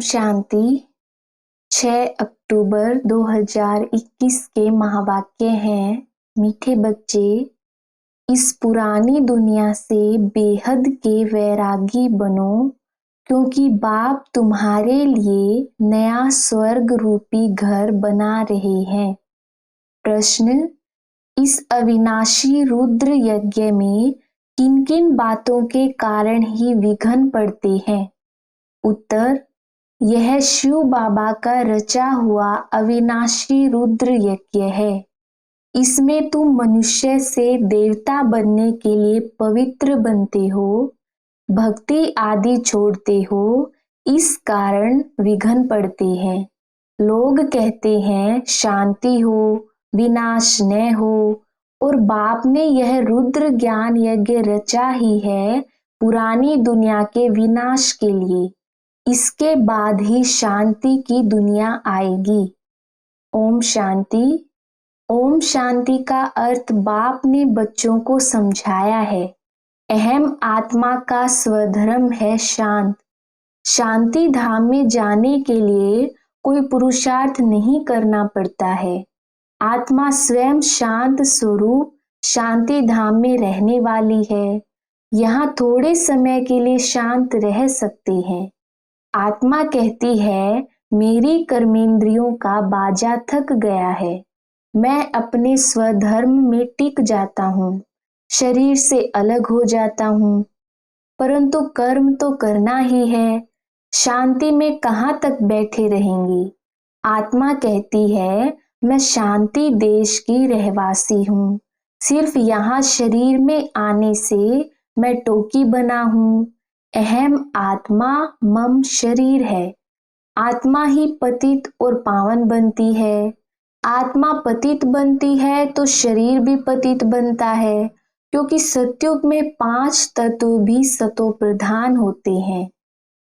शांति। 6 अक्टूबर 2021 के महावाक्य हैं, मीठे बच्चे, इस पुरानी दुनिया से बेहद के वैरागी बनो, क्योंकि बाप तुम्हारे लिए नया स्वर्ग रूपी घर बना रहे हैं। प्रश्न: इस अविनाशी रुद्र यज्ञ में किन किन बातों के कारण ही विघ्न पड़ते हैं? उत्तर: यह शिव बाबा का रचा हुआ अविनाशी रुद्र यज्ञ है। इसमें तुम मनुष्य से देवता बनने के लिए पवित्र बनते हो, भक्ति आदि छोड़ते हो, इस कारण विघ्न पड़ते हैं। लोग कहते हैं शांति हो, विनाश न हो, और बाप ने यह रुद्र ज्ञान यज्ञ रचा ही है पुरानी दुनिया के विनाश के लिए। इसके बाद ही शांति की दुनिया आएगी। ओम शांति। ओम शांति का अर्थ बाप ने बच्चों को समझाया है। अहम आत्मा का स्वधर्म है शांत। शांति धाम में जाने के लिए कोई पुरुषार्थ नहीं करना पड़ता है। आत्मा स्वयं शांत स्वरूप शांति धाम में रहने वाली है। यहाँ थोड़े समय के लिए शांत रह सकते हैं। आत्मा कहती है, मेरी कर्मेंद्रियों का बाजा थक गया है, मैं अपने स्वधर्म में टिक जाता हूँ, शरीर से अलग हो जाता हूँ। परंतु कर्म तो करना ही है, शांति में कहाँ तक बैठे रहेंगी? आत्मा कहती है, मैं शांति देश की रहवासी हूँ, सिर्फ यहाँ शरीर में आने से मैं टोकी बना हूँ। अहम आत्मा मम शरीर है। आत्मा ही पतित और पावन बनती है। आत्मा पतित बनती है तो शरीर भी पतित बनता है, क्योंकि सतयुग में 5 तत्व भी सतो प्रधान होते हैं।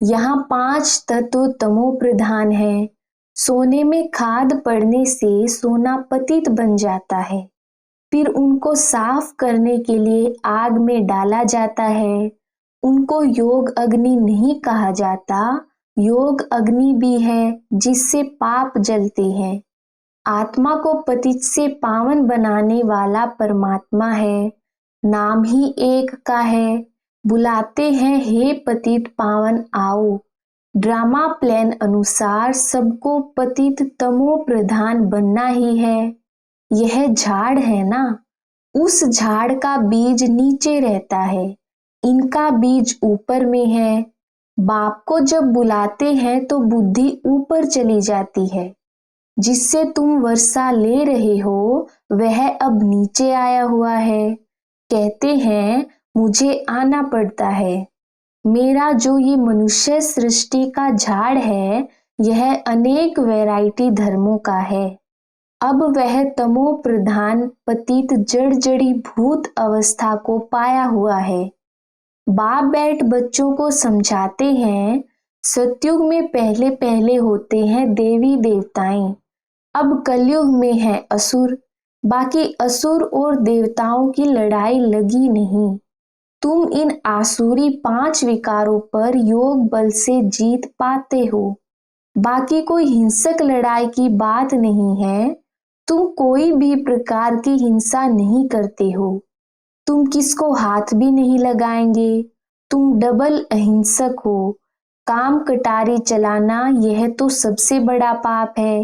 यहाँ 5 तत्व तमो प्रधान है। सोने में खाद पड़ने से सोना पतित बन जाता है, फिर उनको साफ करने के लिए आग में डाला जाता है। उनको योग अग्नि नहीं कहा जाता, योग अग्नि भी है जिससे पाप जलते हैं। आत्मा को पतित से पावन बनाने वाला परमात्मा है। नाम ही एक का है। बुलाते हैं, हे पतित पावन आओ। ड्रामा प्लान अनुसार सबको पतित तमो प्रधान बनना ही है। यह झाड़ है ना, उस झाड़ का बीज नीचे रहता है, इनका बीज ऊपर में है। बाप को जब बुलाते हैं तो बुद्धि ऊपर चली जाती है। जिससे तुम वर्षा ले रहे हो वह अब नीचे आया हुआ है। कहते हैं मुझे आना पड़ता है। मेरा जो ये मनुष्य सृष्टि का झाड़ है, यह अनेक वैरायटी धर्मों का है। अब वह तमो प्रधान पतित जड़ जड़ी भूत अवस्था को पाया हुआ है। बाप बैठ बच्चों को समझाते हैं, सतयुग में पहले पहले होते हैं देवी देवताएं, अब कलयुग में है असुर। बाकी असुर और देवताओं की लड़ाई लगी नहीं। तुम इन आसुरी 5 विकारों पर योग बल से जीत पाते हो। बाकी कोई हिंसक लड़ाई की बात नहीं है। तुम कोई भी प्रकार की हिंसा नहीं करते हो। तुम किसको हाथ भी नहीं लगाएंगे। तुम डबल अहिंसक हो। काम कटारी चलाना यह तो सबसे बड़ा पाप है।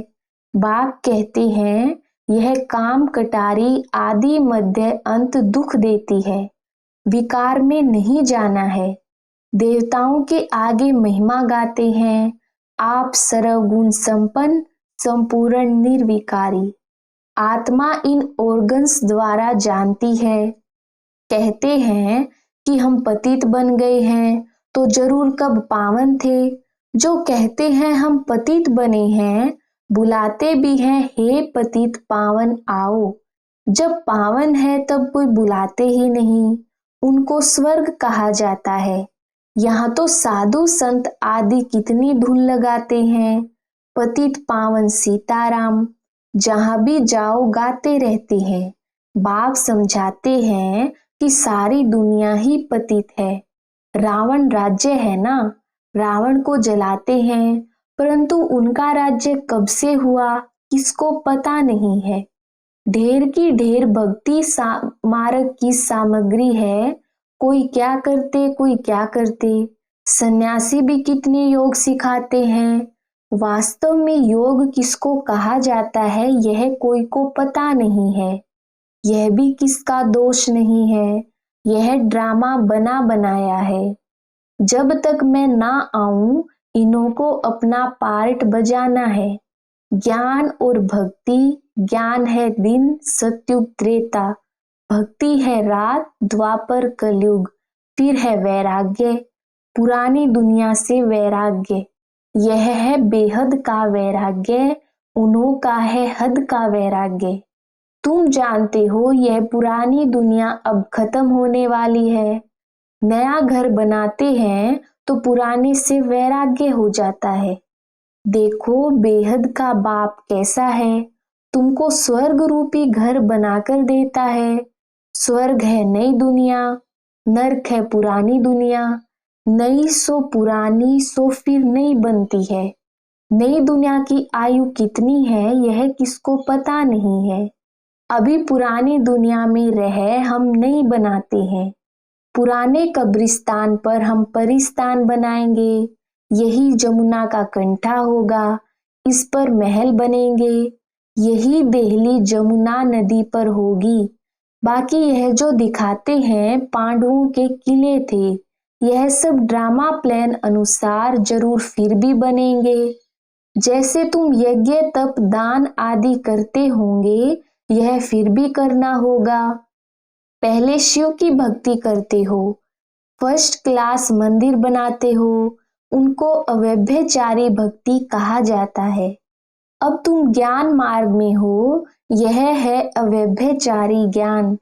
बाप कहते हैं, यह काम कटारी आदि मध्य अंत दुख देती है। विकार में नहीं जाना है। देवताओं के आगे महिमा गाते हैं, आप सर्वगुण संपन्न संपूर्ण निर्विकारी। आत्मा इन ऑर्गन्स द्वारा जानती है। कहते हैं कि हम पतित बन गए हैं तो जरूर कब पावन थे। जो कहते हैं हम पतित बने हैं, बुलाते भी हैं, हे पतित पावन आओ। जब पावन है तब कोई बुलाते ही नहीं, उनको स्वर्ग कहा जाता है। यहाँ तो साधु संत आदि कितनी धुन लगाते हैं, पतित पावन सीताराम, जहाँ भी जाओ गाते रहते हैं। बाप समझाते हैं कि सारी दुनिया ही पतित है। रावण राज्य है ना, रावण को जलाते हैं, परंतु उनका राज्य कब से हुआ किसको पता नहीं है। ढेर की ढेर भक्ति मार्ग की सामग्री है, कोई क्या करते, सन्यासी भी कितने योग सिखाते हैं। वास्तव में योग किसको कहा जाता है यह कोई को पता नहीं है। यह भी किसका दोष नहीं है, यह ड्रामा बना बनाया है। जब तक मैं ना आऊं इन्हों को अपना पार्ट बजाना है। ज्ञान और भक्ति, ज्ञान है दिन सतयुग त्रेता, भक्ति है रात द्वापर कलयुग, फिर है वैराग्य, पुरानी दुनिया से वैराग्य। यह है बेहद का वैराग्य, उन्हों का है हद का वैराग्य। तुम जानते हो यह पुरानी दुनिया अब खत्म होने वाली है। नया घर बनाते हैं तो पुराने से वैराग्य हो जाता है। देखो बेहद का बाप कैसा है, तुमको स्वर्ग रूपी घर बनाकर देता है। स्वर्ग है नई दुनिया, नर्क है पुरानी दुनिया। नई सो पुरानी सो फिर नई बनती है। नई दुनिया की आयु कितनी है यह किसको पता नहीं है। अभी पुरानी दुनिया में रह हम नहीं बनाते हैं। पुराने कब्रिस्तान पर हम परिस्तान बनाएंगे। यही जमुना का कंठा होगा, इस पर महल बनेंगे। यही देहली जमुना नदी पर होगी। बाकी यह जो दिखाते हैं पांडवों के किले थे, यह सब ड्रामा प्लान अनुसार जरूर फिर भी बनेंगे। जैसे तुम यज्ञ तप दान आदि करते होंगे यह फिर भी करना होगा। पहले शिव की भक्ति करते हो, फर्स्ट क्लास मंदिर बनाते हो, उनको अव्यभिचारी भक्ति कहा जाता है। अब तुम ज्ञान मार्ग में हो, यह है अव्यभिचारी ज्ञान।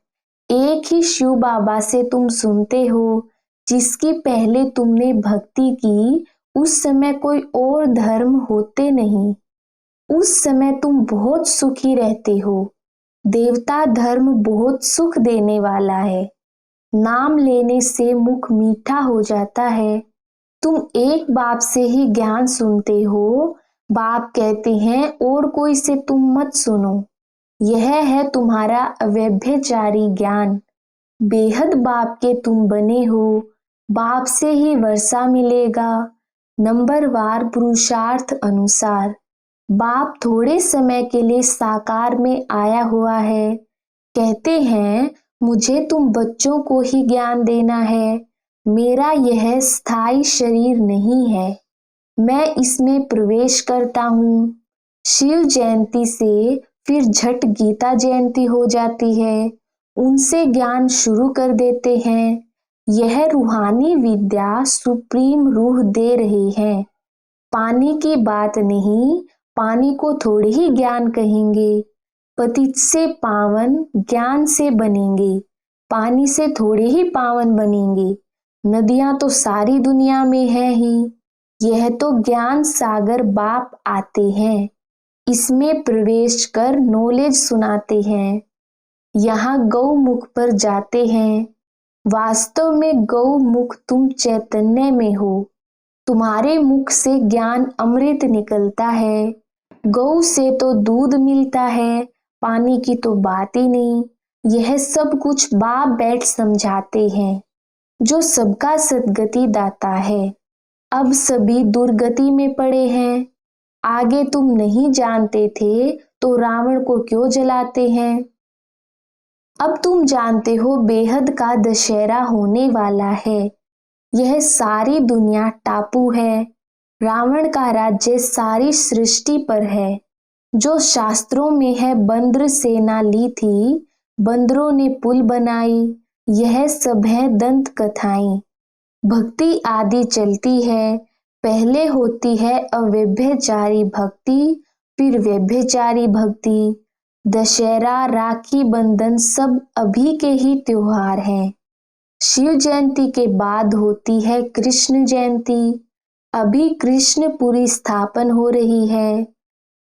एक ही शिव बाबा से तुम सुनते हो, जिसकी पहले तुमने भक्ति की उस समय कोई और धर्म होते नहीं। उस समय तुम बहुत सुखी रहते हो। देवता धर्म बहुत सुख देने वाला है। नाम लेने से मुख मीठा हो जाता है। तुम एक बाप से ही ज्ञान सुनते हो। बाप कहते हैं और कोई से तुम मत सुनो। यह है तुम्हारा अव्यभिचारी ज्ञान। बेहद बाप के तुम बने हो, बाप से ही वर्षा मिलेगा। नंबरवार पुरुषार्थ अनुसार बाप थोड़े समय के लिए साकार में आया हुआ है। कहते हैं मुझे तुम बच्चों को ही ज्ञान देना है, मेरा यह स्थायी शरीर नहीं है, मैं इसमें प्रवेश करता हूँ। शिव जयंती से फिर झट गीता जयंती हो जाती है, उनसे ज्ञान शुरू कर देते हैं। यह रूहानी विद्या सुप्रीम रूह दे रही है। पानी की बात नहीं, पानी को थोड़े ही ज्ञान कहेंगे। पतित से पावन ज्ञान से बनेंगे, पानी से थोड़े ही पावन बनेंगे। नदियां तो सारी दुनिया में है ही। यह तो ज्ञान सागर बाप आते हैं, इसमें प्रवेश कर नॉलेज सुनाते हैं। यहाँ गौमुख पर जाते हैं। वास्तव में गौमुख तुम चैतन्य में हो। तुम्हारे मुख से ज्ञान अमृत निकलता है। गौ से तो दूध मिलता है, पानी की तो बात ही नहीं। यह सब कुछ बाप बैठ समझाते हैं, जो सबका सद्गति दाता है। अब सभी दुर्गति में पड़े हैं। आगे तुम नहीं जानते थे तो रावण को क्यों जलाते हैं। अब तुम जानते हो बेहद का दशहरा होने वाला है। यह सारी दुनिया टापू है। रावण का राज्य सारी सृष्टि पर है। जो शास्त्रों में है बंद्र सेना ली थी, बंदरों ने पुल बनाई। यह सब है दंत कथाएं। भक्ति आदि चलती है। पहले होती है अव्यभिचारी भक्ति, फिर व्यभिचारी भक्ति। दशहरा राखी बंधन सब अभी के ही त्योहार हैं। शिव जयंती के बाद होती है कृष्ण जयंती। अभी कृष्णपुरी स्थापन हो रही है।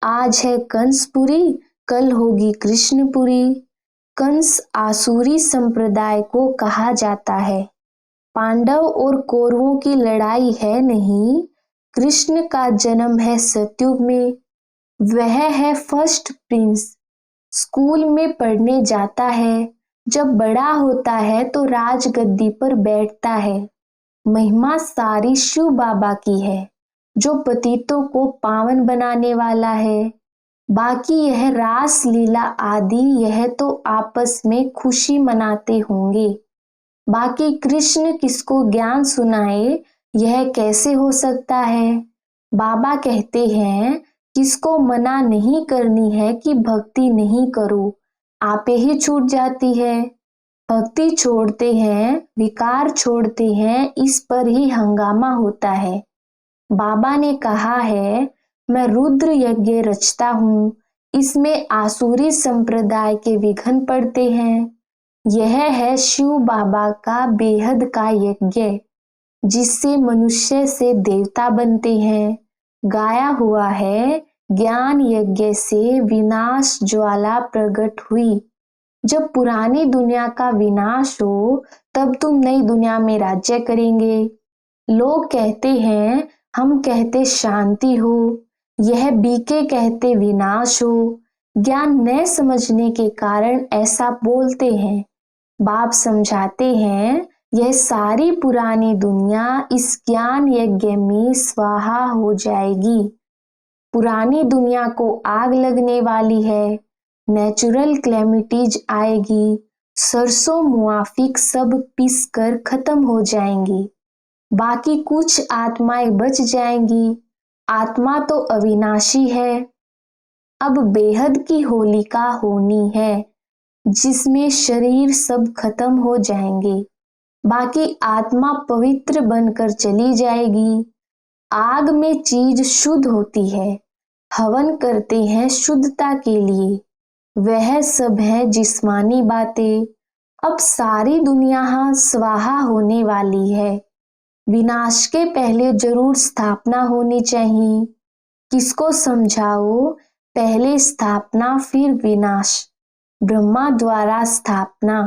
आज है कंसपुरी, कल होगी कृष्णपुरी। कंस आसुरी संप्रदाय को कहा जाता है। पांडव और कौरवों की लड़ाई है नहीं, कृष्ण का जन्म है सतयुग में। वह है फर्स्ट प्रिंस। स्कूल में पढ़ने जाता है। जब बड़ा होता है तो राजगद्दी पर बैठता है। महिमा सारी शिव बाबा की है, जो पतितों को पावन बनाने वाला है। बाकी यह रास लीला आदि यह तो आपस में खुशी मनाते होंगे। बाकी कृष्ण किसको ज्ञान सुनाए, यह कैसे हो सकता है। बाबा कहते हैं किसको मना नहीं करनी है कि भक्ति नहीं करो, आपे ही छूट जाती है। भक्ति छोड़ते हैं, विकार छोड़ते हैं, इस पर ही हंगामा होता है। बाबा ने कहा है, मैं रुद्र यज्ञ रचता हूँ, इसमें आसुरी संप्रदाय के विघ्न पड़ते हैं। यह है शिव बाबा का बेहद का यज्ञ, जिससे मनुष्य से देवता बनते हैं। गाया हुआ है, ज्ञान यज्ञ से विनाश ज्वाला प्रकट हुई। जब पुरानी दुनिया का विनाश हो, तब तुम नई दुनिया में राज्य करेंगे। लोग कहते हैं, हम कहते शांति हो, यह बीके कहते विनाश हो। ज्ञान न समझने के कारण ऐसा बोलते हैं। बाप समझाते हैं, यह सारी पुरानी दुनिया इस ज्ञान यज्ञ में स्वाहा हो जाएगी। पुरानी दुनिया को आग लगने वाली है, नेचुरल क्लेमिटीज आएगी, सरसों मुआफिक सब पिस कर खत्म हो जाएंगी। बाकी कुछ आत्माएं बच जाएंगी। आत्मा तो अविनाशी है। अब बेहद की होलिका होनी है, जिसमें शरीर सब खत्म हो जाएंगे। बाकी आत्मा पवित्र बनकर चली जाएगी। आग में चीज शुद्ध होती है, हवन करते हैं शुद्धता के लिए। वह सब है जिस्मानी बातें। अब सारी दुनिया स्वाहा होने वाली है। विनाश के पहले जरूर स्थापना होनी चाहिए। किसको समझाओ, पहले स्थापना फिर विनाश। ब्रह्मा द्वारा स्थापना।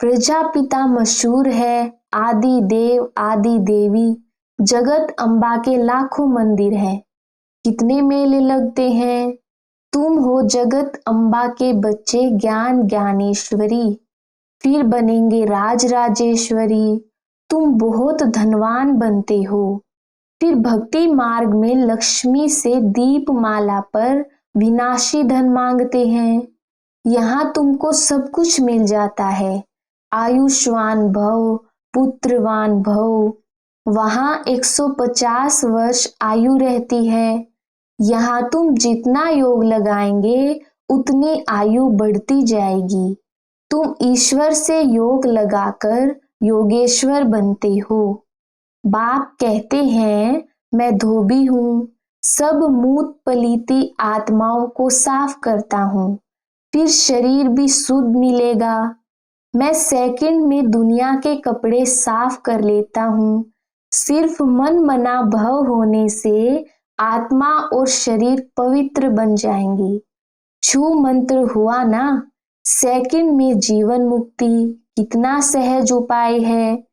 प्रजापिता मशहूर है, आदि देव आदि देवी। जगत अम्बा के लाखों मंदिर हैं। कितने मेले लगते हैं। तुम हो जगत अम्बा के बच्चे, ज्ञान ज्ञानेश्वरी। फिर बनेंगे राज राजेश्वरी। तुम बहुत धनवान बनते हो। फिर भक्ति मार्ग में लक्ष्मी से दीप माला पर विनाशी धन मांगते हैं। यहाँ तुमको सब कुछ मिल जाता है। आयुष्मान भव, पुत्रवान भव। वहाँ 150 वर्ष आयु रहती है। यहाँ तुम जितना योग लगाएंगे, उतनी आयु बढ़ती जाएगी। तुम ईश्वर से योग लगाकर योगेश्वर बनते हो। बाप कहते हैं, मैं धोबी हूँ, सब मूत पलीती आत्माओं को साफ करता हूँ, फिर शरीर भी शुद्ध मिलेगा। मैं सेकंड में दुनिया के कपड़े साफ कर लेता हूँ। सिर्फ मन मना भव होने से आत्मा और शरीर पवित्र बन जाएंगे। छू मंत्र हुआ ना, सेकंड में जीवन मुक्ति। कितना सहज उपाय है।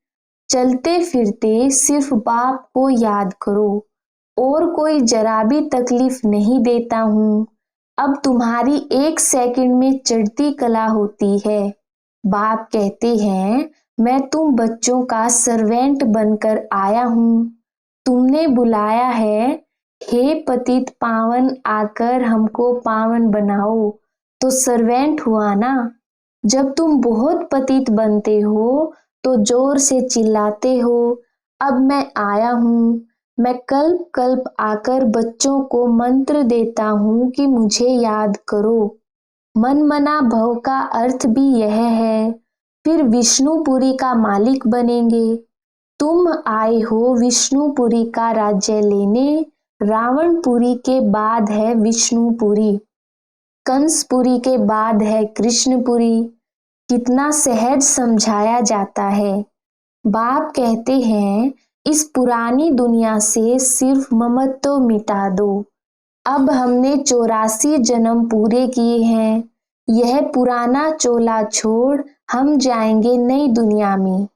चलते फिरते सिर्फ बाप को याद करो, और कोई जरा भी तकलीफ नहीं देता हूँ। अब तुम्हारी 1 सेकंड में चढ़ती कला होती है। बाप कहते हैं, मैं तुम बच्चों का सर्वेंट बनकर आया हूँ। तुमने बुलाया है, हे पतित पावन, आकर हमको पावन बनाओ, तो सर्वेंट हुआ ना। जब तुम बहुत पतित बनते हो तो जोर से चिल्लाते हो, अब मैं आया हूँ। मैं कल्प कल्प आकर बच्चों को मंत्र देता हूँ कि मुझे याद करो। मन मना भव का अर्थ भी यह है। फिर विष्णुपुरी का मालिक बनेंगे। तुम आए हो विष्णुपुरी का राज्य लेने। रावणपुरी के बाद है विष्णुपुरी, कंसपुरी के बाद है कृष्णपुरी। कितना सहज समझाया जाता है। बाप कहते हैं, इस पुरानी दुनिया से सिर्फ ममत्व मिटा दो। अब हमने 84 जन्म पूरे किए हैं। यह पुराना चोला छोड़ हम जाएंगे नई दुनिया में।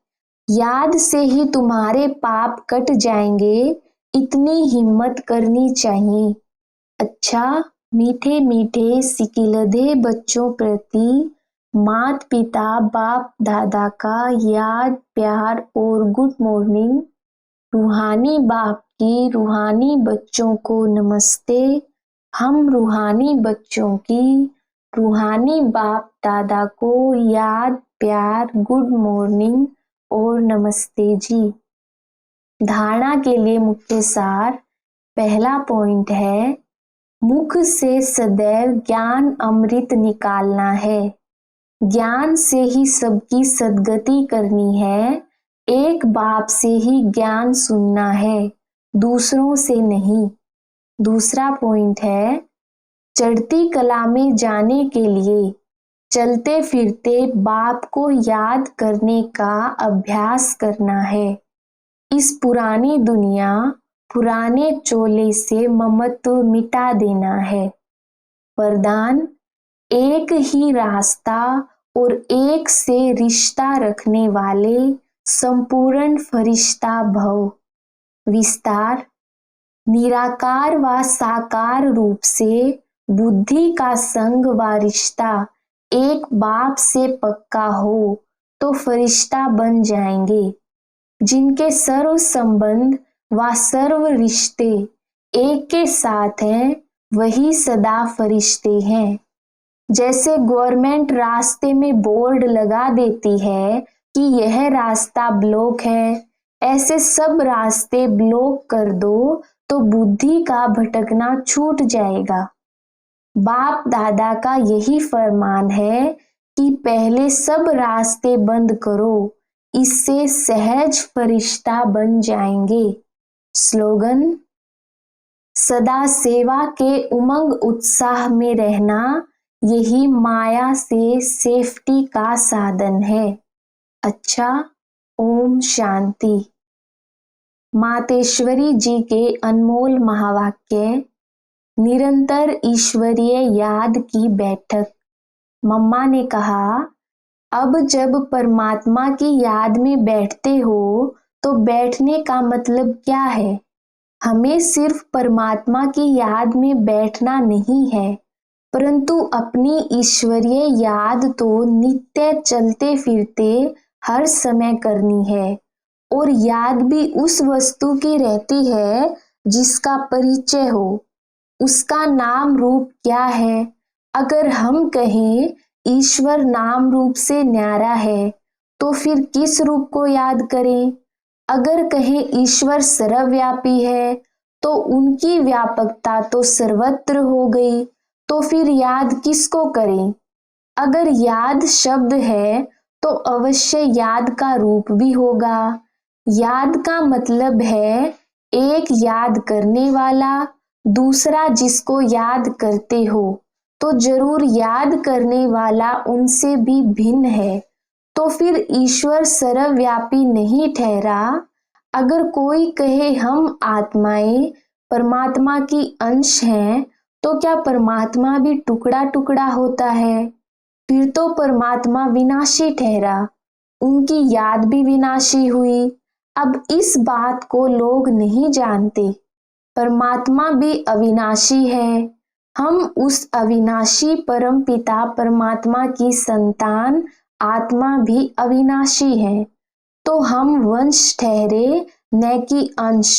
याद से ही तुम्हारे पाप कट जाएंगे। इतनी हिम्मत करनी चाहिए। अच्छा, मीठे मीठे सिकिलधे बच्चों प्रति माता पिता बाप दादा का याद प्यार और गुड मॉर्निंग। रूहानी बाप की रूहानी बच्चों को नमस्ते। हम रूहानी बच्चों की रूहानी बाप दादा को याद प्यार गुड मॉर्निंग और नमस्ते जी। धारणा के लिए मुख्य सार। पहला पॉइंट है, मुख से सदैव ज्ञान अमृत निकालना है। ज्ञान से ही सबकी सद्गति करनी है। एक बाप से ही ज्ञान सुनना है, दूसरों से नहीं। दूसरा पॉइंट है, चढ़ती कला में जाने के लिए चलते फिरते बाप को याद करने का अभ्यास करना है। इस पुरानी दुनिया पुराने चोले से ममत्व मिटा देना है। वरदान, एक ही रास्ता और एक से रिश्ता रखने वाले संपूर्ण फरिश्ता भव। विस्तार, निराकार व साकार रूप से बुद्धि का संग व रिश्ता एक बाप से पक्का हो तो फरिश्ता बन जाएंगे। जिनके सर्व संबंध व सर्व रिश्ते एक के साथ हैं, वही सदा फरिश्ते हैं। जैसे गवर्नमेंट रास्ते में बोर्ड लगा देती है कि यह रास्ता ब्लॉक है, ऐसे सब रास्ते ब्लॉक कर दो तो बुद्धि का भटकना छूट जाएगा। बाप दादा का यही फरमान है कि पहले सब रास्ते बंद करो, इससे सहज फरिश्ता बन जाएंगे। स्लोगन, सदा सेवा के उमंग उत्साह में रहना, यही माया से सेफ्टी का साधन है। अच्छा, ओम शांति। मातेश्वरी जी के अनमोल महावाक्य। निरंतर ईश्वरीय याद की बैठक। मम्मा ने कहा, अब जब परमात्मा की याद में बैठते हो तो बैठने का मतलब क्या है? हमें सिर्फ परमात्मा की याद में बैठना नहीं है, परंतु अपनी ईश्वरीय याद तो नित्य चलते फिरते हर समय करनी है। और याद भी उस वस्तु की रहती है जिसका परिचय हो। उसका नाम रूप क्या है? अगर हम कहें ईश्वर नाम रूप से न्यारा है, तो फिर किस रूप को याद करें? अगर कहें ईश्वर सर्वव्यापी है, तो उनकी व्यापकता तो सर्वत्र हो गई, तो फिर याद किसको करें? अगर याद शब्द है तो अवश्य याद का रूप भी होगा। याद का मतलब है एक याद करने वाला, दूसरा जिसको याद करते हो, तो जरूर याद करने वाला उनसे भी भिन्न है। तो फिर ईश्वर सर्वव्यापी नहीं ठहरा। अगर कोई कहे हम आत्माएं परमात्मा की अंश हैं, तो क्या परमात्मा भी टुकड़ा टुकड़ा होता है? फिर तो परमात्मा विनाशी ठहरा, उनकी याद भी विनाशी हुई। अब इस बात को लोग नहीं जानते। परमात्मा भी अविनाशी है। हम उस अविनाशी परम पिता परमात्मा की संतान आत्मा भी अविनाशी है। तो हम वंश ठहरे, न कि अंश।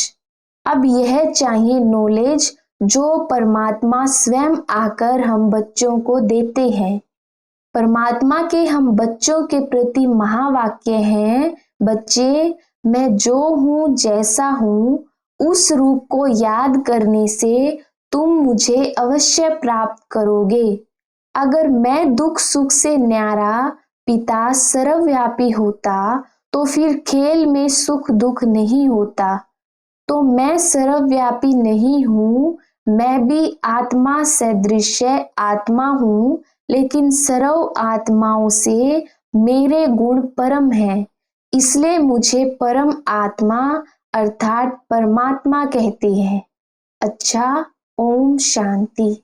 अब यह चाहिए नॉलेज जो परमात्मा स्वयं आकर हम बच्चों को देते हैं। परमात्मा के हम बच्चों के प्रति महावाक्य हैं, बच्चे, मैं जो हूँ जैसा हूँ, उस रूप को याद करने से तुम मुझे अवश्य प्राप्त करोगे। अगर मैं दुख सुख से न्यारा पिता सर्वव्यापी होता, तो फिर खेल में सुख दुख नहीं होता। तो मैं सर्वव्यापी नहीं हूँ, मैं भी आत्मा सदृश्य आत्मा हूँ, लेकिन सर्व आत्माओं से मेरे गुण परम हैं, इसलिए मुझे परम आत्मा अर्थात परमात्मा कहते हैं। अच्छा, ओम शांति।